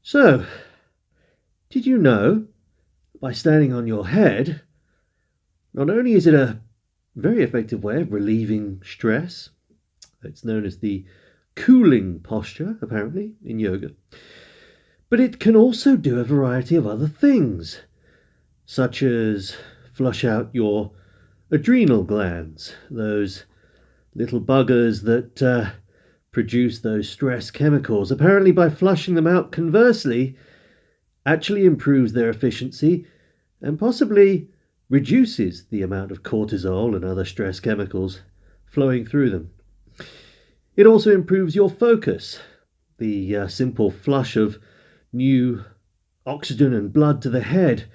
So, did you know by standing on your head, not only is it a very effective way of relieving stress, it's known as the cooling posture, apparently, in yoga, but it can also do a variety of other things, such as flush out your adrenal glands, those little buggers that produce those stress chemicals. Apparently, by flushing them out, conversely, actually improves their efficiency and possibly reduces the amount of cortisol and other stress chemicals flowing through them. It also improves your focus. The simple flush of new oxygen and blood to the head,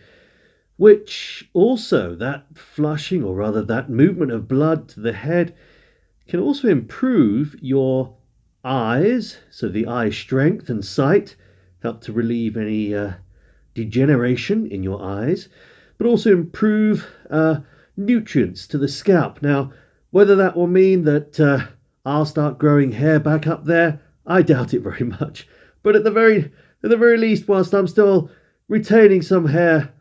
which also, that flushing, or rather that movement of blood to the head, can also improve your eyes, so the eye strength and sight, help to relieve any degeneration in your eyes, but also improve nutrients to the scalp. Now, whether that will mean that I'll start growing hair back up there, I doubt it very much. But at the very least, whilst I'm still retaining some hair,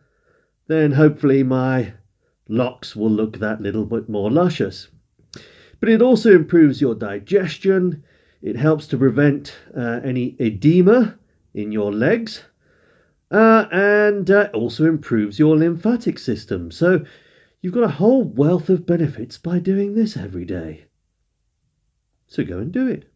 then hopefully my locks will look that little bit more luscious. But it also improves your digestion. It helps to prevent any edema in your legs, and also improves your lymphatic system. So you've got a whole wealth of benefits by doing this every day. So go and do it.